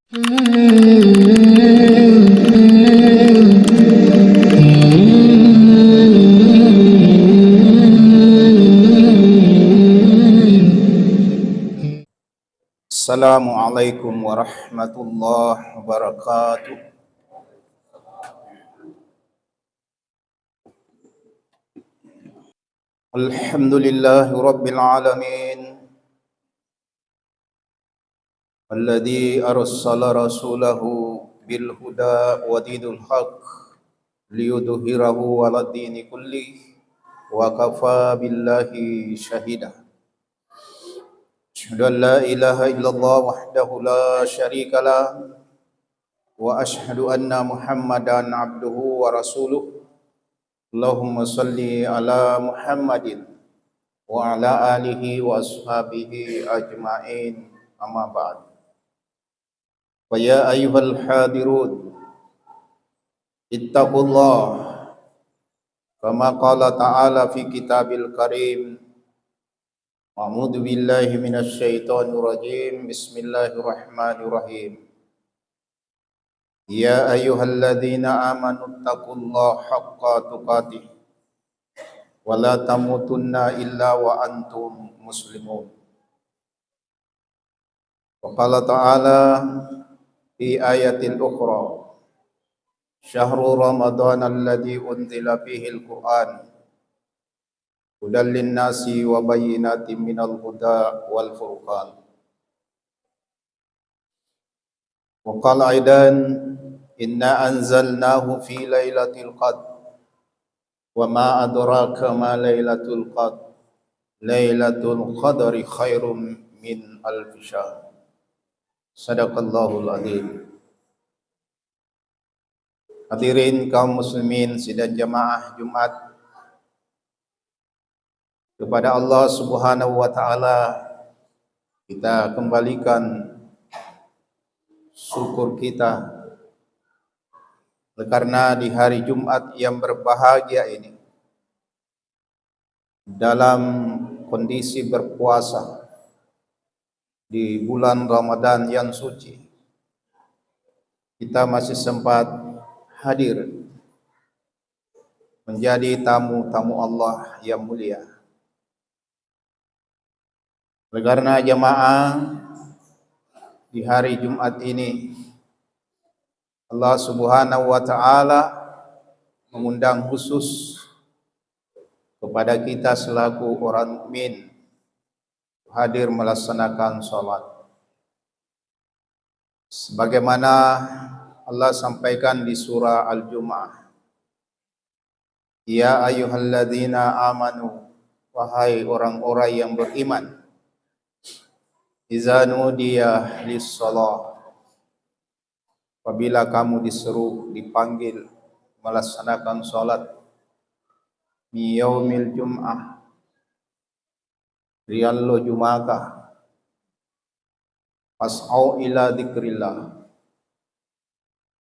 Assalamualaikum warahmatullahi wabarakatuh. Alhamdulillahi rabbil alamin. Alladzi arsala rasulahu bil huda wa dinil haq liyudhhirahu 'alad dini kulli wa kafa billahi shahida. Asyhadu an la ilaha illallah wahdahu la syarika lah wa asyhadu anna Muhammadan abduhu wa rasuluh. Allahumma salli ala Muhammadin wa ala alihi wa ashabihi ajma'in, amma ba'd. Wa ya ayyuhal hadirun ittaqullah kama qala ta'ala fi kitabil karim. A'udzu billahi minasy syaithanir rajim. Bismillahirrahmanirrahim. Ya ayyuhalladzina amanu taqullaha haqqa tuqatih wa la tamutunna illa wa antum muslimun. Wa qala ta'ala fi ayatil ukhra, syahrul ramadan alladzi unzila fihi al-Qur'an hudan lin-nasi wa bayyinatin minal huda wal furqan. Wa qala aidan inna anzalnahu fi lailatul qadr wa ma adraka ma lailatul qadr lailatul qadri khairum min alfi syahr. Sadaqallahul azim. Hadirin kaum muslimin sidang jamaah Jumat, kepada Allah Subhanahu wa taala kita kembalikan syukur kita karena di hari Jumat yang berbahagia ini, dalam kondisi berpuasa di bulan Ramadan yang suci, kita masih sempat hadir menjadi tamu-tamu Allah yang mulia. Karena jamaah di hari Jumat ini Allah Subhanahu wa taala mengundang khusus kepada kita selaku orang mukmin hadir melaksanakan salat. Sebagaimana Allah sampaikan di surah Al-Jumu'ah, ya ayyuhalladzina amanu, wahai orang-orang yang beriman, iza nudiya lis-shalah, apabila kamu diseru, dipanggil melaksanakan salat, mi yaumil jum'ah, riyallo jumaka, fas'au ila dzikrillah,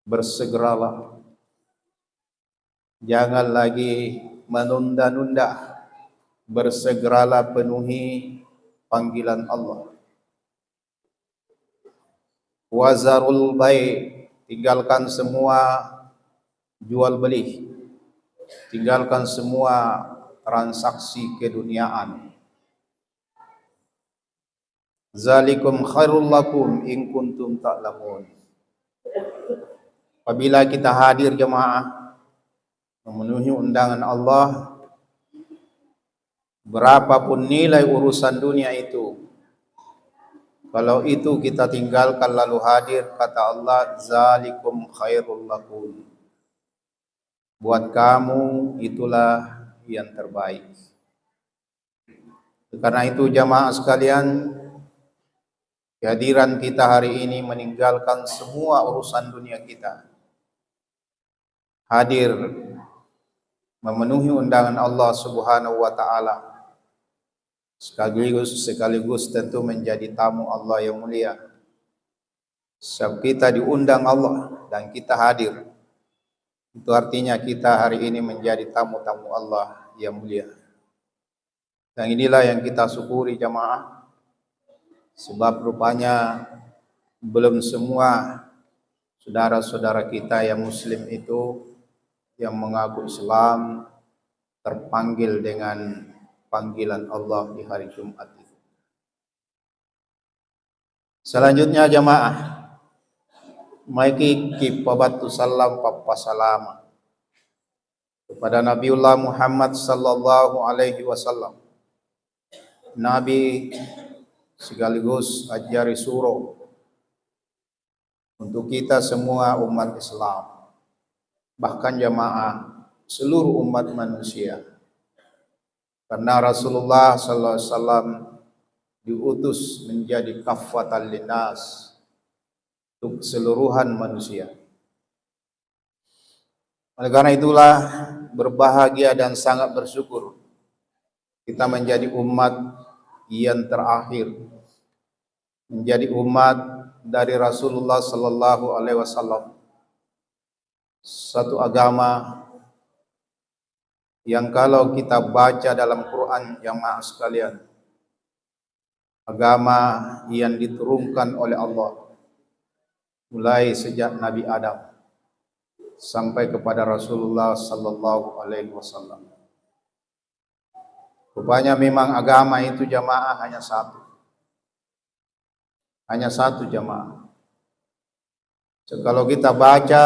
bersegeralah, jangan lagi menunda-nunda, bersegeralah penuhi panggilan Allah. Wazarul bai', tinggalkan semua jual beli, tinggalkan semua transaksi keduniaan. Zalikum khairul lakum in kuntum ta'lamun. Apabila kita hadir jemaah memenuhi undangan Allah, berapapun nilai urusan dunia itu, kalau itu kita tinggalkan lalu hadir, kata Allah, zalikum khairul lakum, buat kamu itulah yang terbaik. Karena itu jamaah sekalian, kehadiran kita hari ini meninggalkan semua urusan dunia kita, hadir memenuhi undangan Allah Subhanahu wa taala, sekaligus tentu menjadi tamu Allah yang mulia. Sebab kita diundang Allah dan kita hadir, itu artinya kita hari ini menjadi tamu-tamu Allah yang mulia. Dan inilah yang kita syukuri jamaah, sebab rupanya belum semua saudara-saudara kita yang muslim itu yang mengaku Islam terpanggil dengan panggilan Allah di hari Jumat itu. Selanjutnya jamaah, maiki kipabatu salam papa salama kepada Nabiullah Muhammad sallallahu alaihi wasallam, Nabi sekaligus ajari suruh untuk kita semua umat Islam, bahkan jamaah seluruh umat manusia. Karena Rasulullah sallallahu alaihi wasallam diutus menjadi kaffatan linnas, untuk keseluruhan manusia. Oleh karena itulah berbahagia dan sangat bersyukur kita menjadi umat yang terakhir, menjadi umat dari Rasulullah sallallahu alaihi wasallam, satu agama yang kalau kita baca dalam Quran yang maha sekalian, agama yang diturunkan oleh Allah mulai sejak Nabi Adam sampai kepada Rasulullah sallallahu alaihi wasallam. Rupanya memang agama itu jamaah hanya satu. Hanya satu jamaah. Kalau kita baca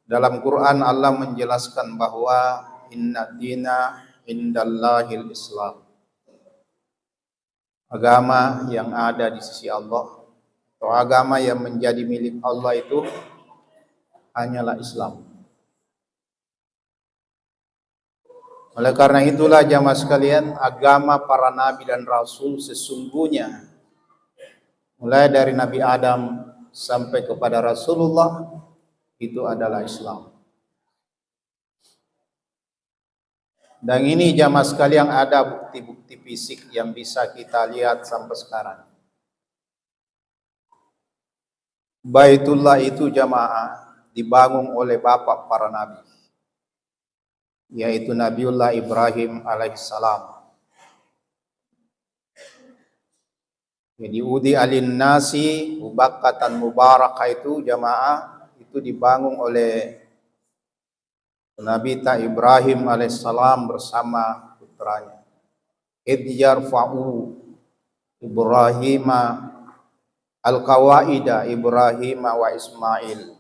dalam Quran, Allah menjelaskan bahwa inna dina indallahil Islam. Agama yang ada di sisi Allah atau agama yang menjadi milik Allah itu hanyalah Islam. Oleh karena itulah jamaah sekalian, agama para nabi dan rasul sesungguhnya mulai dari Nabi Adam sampai kepada Rasulullah itu adalah Islam. Dan ini jamaah sekalian ada bukti-bukti fisik yang bisa kita lihat sampai sekarang. Baitullah itu jamaah dibangun oleh bapak para nabi, yaitu Nabiullah Ibrahim alaihissalam. Jadi udi alin nasi ubakatan mubarakah itu jamaah itu dibangun oleh Nabi Ibrahim alaihissalam bersama putranya. Idh yarfa'u Ibrahima al-qawaida Ibrahima wa Ismail.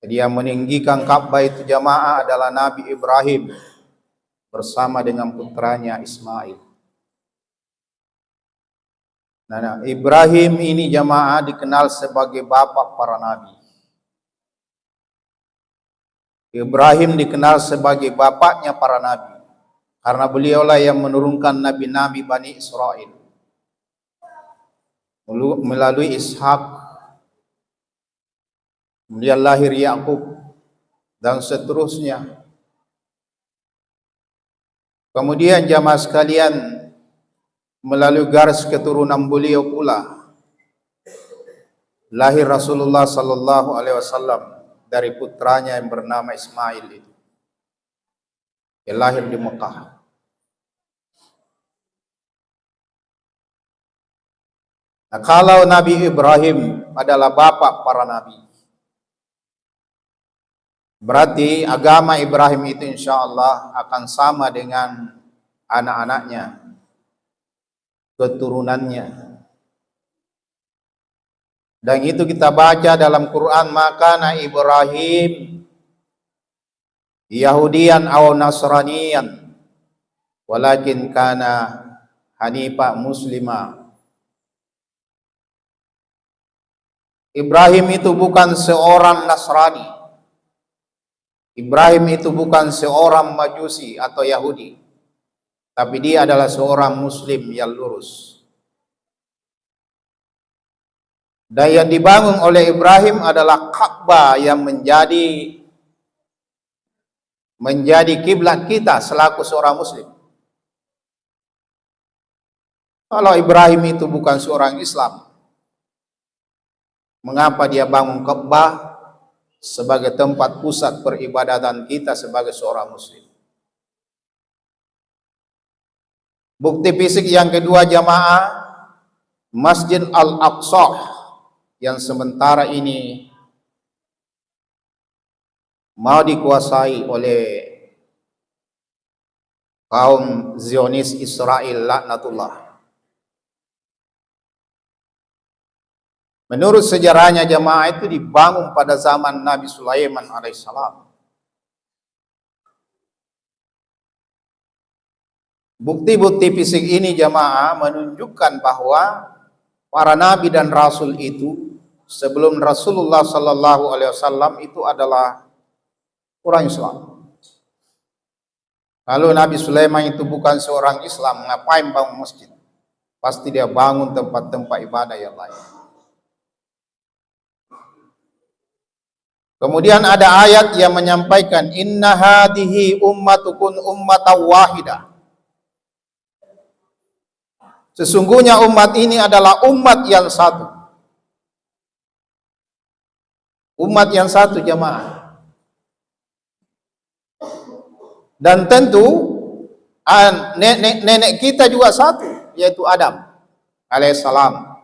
Jadi yang meninggikan Ka'bah itu jamaah adalah Nabi Ibrahim bersama dengan putranya Ismail. Nah, Ibrahim ini jamaah dikenal sebagai bapak para nabi. Ibrahim dikenal sebagai bapaknya para nabi karena beliaulah yang menurunkan nabi-nabi Bani Israel melalui Ishak, kemudian lahir Yakub dan seterusnya. Kemudian jamaah sekalian, melalui garis keturunan beliau pula lahir Rasulullah sallallahu alaihi wasallam dari putranya yang bernama Ismail itu. Dia lahir di Mekah. Nah, kalau Nabi Ibrahim adalah bapak para nabi, berarti agama Ibrahim itu insya Allah akan sama dengan anak-anaknya, keturunannya. Dan itu kita baca dalam Quran, maka na Ibrahim Yahudian aw Nasranian walakin kana hanifa muslima. Ibrahim itu bukan seorang Nasrani. Ibrahim itu bukan seorang Majusi atau Yahudi, tapi dia adalah seorang Muslim yang lurus. Dan yang dibangun oleh Ibrahim adalah Ka'bah yang menjadi kiblat kita selaku seorang Muslim. Kalau Ibrahim itu bukan seorang Islam, mengapa dia bangun Ka'bah sebagai tempat pusat peribadatan kita sebagai seorang Muslim? Bukti fisik yang kedua jamaah, Masjid Al-Aqsa yang sementara ini mau dikuasai oleh kaum Zionis Israel laknatullah. Menurut sejarahnya jamaah itu dibangun pada zaman Nabi Sulaiman alaihissalam. Bukti-bukti fisik ini jamaah menunjukkan bahwa para nabi dan rasul itu sebelum Rasulullah sallallahu alaihi wasallam itu adalah orang Islam. Kalau Nabi Sulaiman itu bukan seorang Islam, ngapain bangun masjid? Pasti dia bangun tempat-tempat ibadah yang lain. Kemudian ada ayat yang menyampaikan inna hadhihi ummatukum ummatan wahidah. Sesungguhnya umat ini adalah umat yang satu. Umat yang satu jamaah. Dan tentu nenek kita juga satu, yaitu Adam alaihissalam.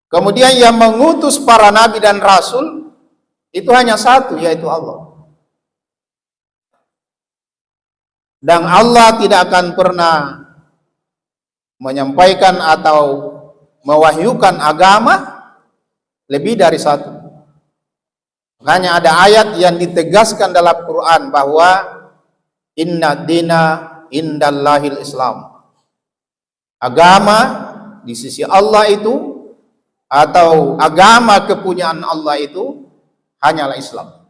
Kemudian yang mengutus para nabi dan rasul itu hanya satu, yaitu Allah. Dan Allah tidak akan pernah menyampaikan atau mewahyukan agama lebih dari satu. Makanya ada ayat yang ditegaskan dalam Quran bahwa inna dina indallahil Islam. Agama di sisi Allah itu atau agama kepunyaan Allah itu hanyalah Islam.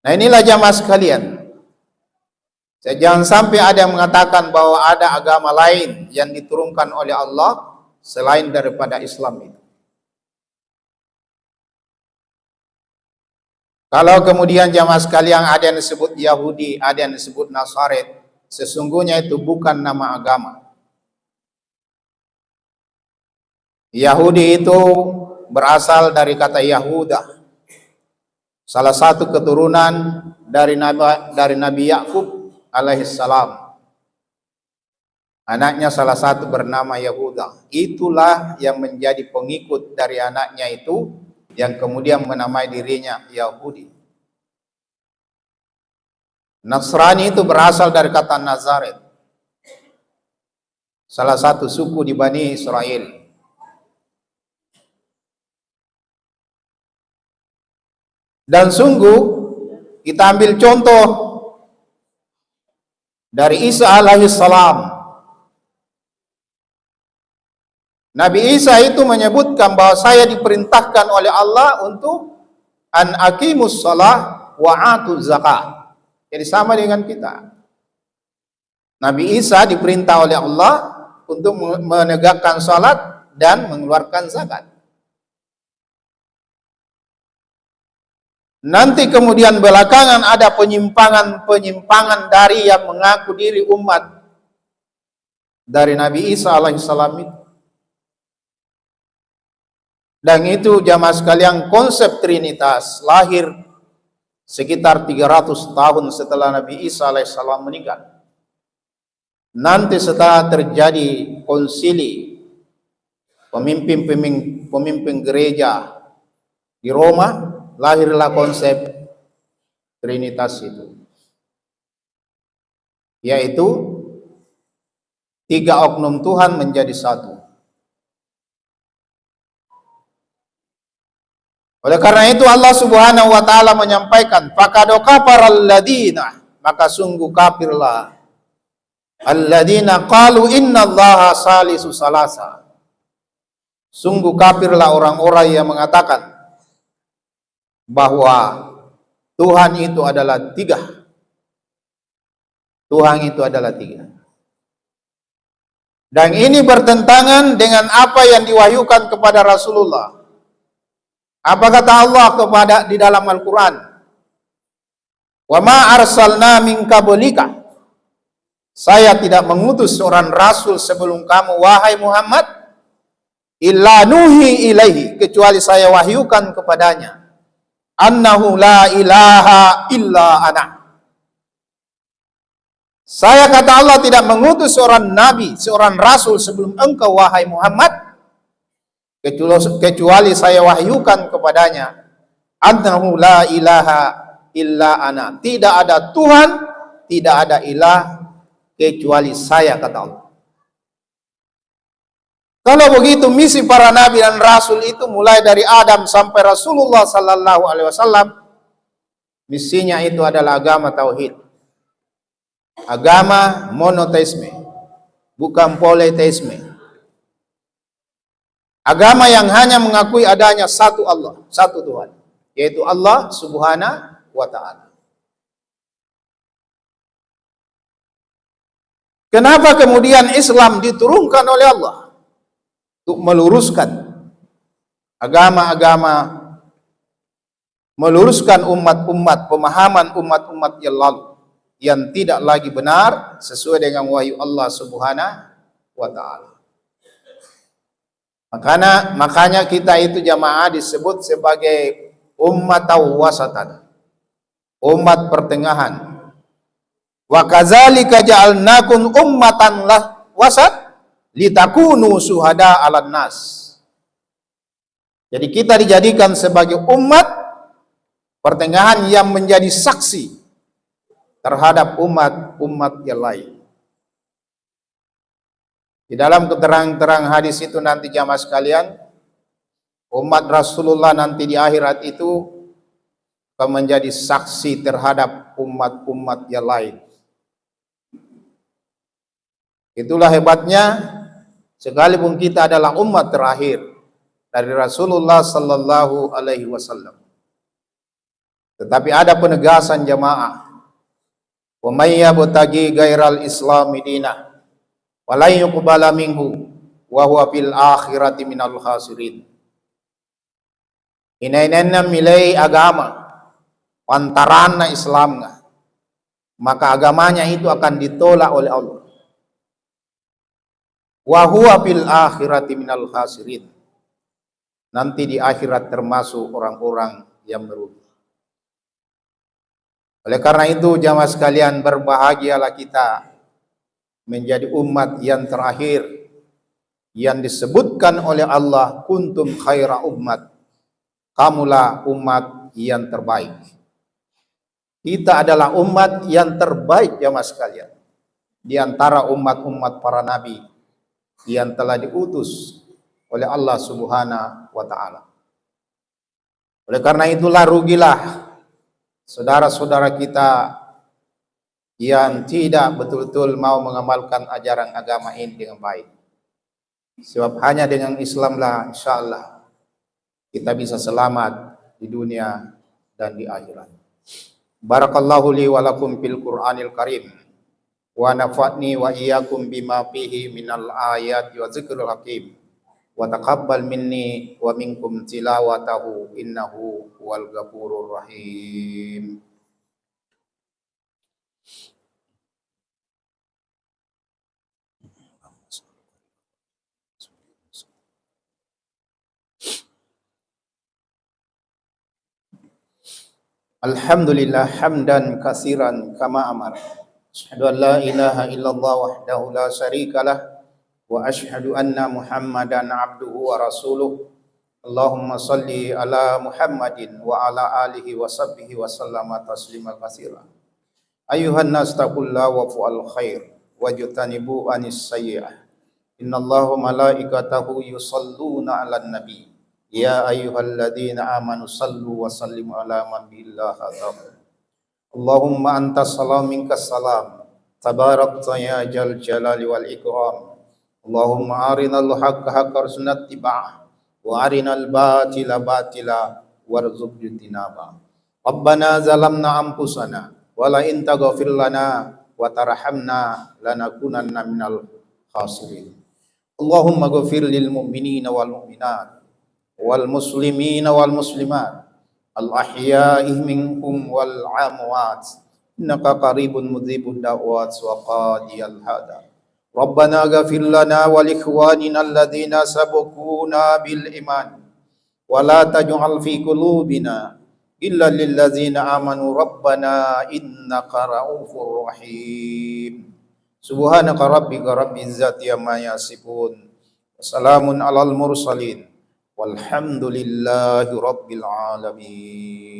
Nah inilah jamaah sekalian. Jangan sampai ada yang mengatakan bahwa ada agama lain yang diturunkan oleh Allah selain daripada Islam itu. Kalau kemudian jamaah sekalian ada yang disebut Yahudi, ada yang disebut Nasaret, sesungguhnya itu bukan nama agama. Yahudi itu berasal dari kata Yahuda, salah satu keturunan dari Nabi Yakub alaihissalam. Anaknya salah satu bernama Yahuda. Itulah yang menjadi pengikut dari anaknya itu, yang kemudian menamai dirinya Yahudi. Nasrani itu berasal dari kata Nazaret, salah satu suku di Bani Israel. Dan sungguh kita ambil contoh dari Isa alaihissalam. Nabi Isa itu menyebutkan bahwa saya diperintahkan oleh Allah untuk an aqimus shalah wa atuz zakat. Jadi sama dengan kita. Nabi Isa diperintah oleh Allah untuk menegakkan salat dan mengeluarkan zakat. Nanti kemudian belakangan ada penyimpangan dari yang mengaku diri umat dari Nabi Isa alaihissalam itu. Dan itu jamaah sekalian konsep Trinitas lahir sekitar 300 tahun setelah Nabi Isa alaihissalam meninggal. Nanti setelah terjadi konsili pemimpin gereja di Roma, lahirlah konsep Trinitas itu, yaitu 3 oknum Tuhan menjadi satu. Oleh karena itu Allah Subhanahu wa taala menyampaikan faqad kafaral ladina, maka sungguh kafirlah alladzina qalu innallaha salisu salasa. Sungguh kafirlah orang-orang yang mengatakan bahwa Tuhan itu adalah 3. Tuhan itu adalah 3. Dan ini bertentangan dengan apa yang diwahyukan kepada Rasulullah. Apa kata Allah di dalam Al-Quran? Wa ma arsalna min qablika. Saya tidak mengutus seorang rasul sebelum kamu wahai Muhammad illa nuhi ilaihi, kecuali saya wahyukan kepadanya annahu la ilaha illa ana. Saya kata Allah tidak mengutus seorang nabi, seorang rasul sebelum engkau wahai Muhammad, kecuali saya wahyukan kepadanya, annahu la ilaha illa ana. Tidak ada Tuhan, tidak ada ilah kecuali saya, kata Allah. Kalau begitu misi para nabi dan rasul itu mulai dari Adam sampai Rasulullah sallallahu alaihi wasallam, misinya itu adalah agama tauhid. Agama monoteisme, bukan politeisme. Agama yang hanya mengakui adanya satu Allah, satu Tuhan, yaitu Allah Subhanahu wa ta'ala. Kenapa kemudian Islam diturunkan oleh Allah? Untuk meluruskan agama-agama, meluruskan umat-umat, pemahaman umat-umat yang lalu, yang tidak lagi benar sesuai dengan wahyu Allah Subhanahu wa ta'ala. Makanya kita itu jamaah disebut sebagai umat wasatan, umat pertengahan. Wa kadzalika ja'alnakum ummatan wasat litakunu syuhada 'alan nas. Jadi kita dijadikan sebagai umat pertengahan yang menjadi saksi terhadap umat-umat yang lain. Di dalam keterangan hadis itu nanti jamaah sekalian, umat Rasulullah nanti di akhirat itu akan menjadi saksi terhadap umat-umat yang lain. Itulah hebatnya, sekalipun kita adalah umat terakhir dari Rasulullah sallallahu alaihi wasallam, tetapi ada penegasan jamaah. Wa may yabtaghi ghairal islami dinah wa la yuqbala minhu wa huwa fil akhirati minal khasirin. Inainenna milai agama pantarana Islam nga, maka agamanya itu akan ditolak oleh Allah. Wa huwa fil akhirati minal khasirin. Nanti di akhirat termasuk orang-orang yang merugi. Oleh karena itu jamaah sekalian, berbahagialah kita menjadi umat yang terakhir yang disebutkan oleh Allah, kuntum khaira ummat, kamulah umat yang terbaik. Kita adalah umat yang terbaik jamaah sekalian di antara umat-umat para nabi yang telah diutus oleh Allah Subhanahu wa ta'ala. Oleh karena itulah rugilah saudara-saudara kita yang tidak betul-betul mau mengamalkan ajaran agama ini dengan baik. Sebab hanya dengan Islamlah insyaallah kita bisa selamat di dunia dan di akhirat. Barakallahu li wa lakum fil Qur'anil Karim wa nafa'ni wa iyyakum bima fihi minal ayati wa dzikril hakim. Wa taqabbal minni wa minkum tilawatahu innahu huwal ghafurur rahim. Alhamdulillah hamdan katsiran kama amara. Asyhadu an la ilaha illallah wahdahu la syarikalah wa asyhadu anna Muhammadan abduhu wa rasuluh. Allahumma salli ala Muhammadin wa ala alihi wa sahbihi wa sallama taslima katsira. Ayuhan nas taqullaha wa fa'al khair wajtanibu anis sayyi'ah. Innallaha malaikatahu yusalluna 'alan nabi. Ya ayyuhalladzina amanu sallu wa sallimu ala man billahi khatam. Allahumma antas salam minkas salam. Tabarakta ya jal jalali wal ikram. Allahumma arinal haqqa haqqa warzuqna ittiba'ah wa arinal batila batila warzuqna ijtinaba. Rabbana zalamna anfusana wa la in taghfir lana wa tarhamna lanakunanna minal khasirin. Allahumma ghfir lil mu'minina wal mu'minat wal muslimina wal muslimat al ahya'i minhum wal amwat innaka qaribun mujibud da'wat wa qadiyal hada. Rabbana ghfir lana wa li ikhwanina alladhina sabaquna bil iman wa la taj'al fi qulubina illa lilladzina amanu rabbana innaka raufur rahim. Subhanaka rabbika rabbil izzati amma yasifun. Wassalamun alal mursalin. Walhamdulillahi rabbil alamin.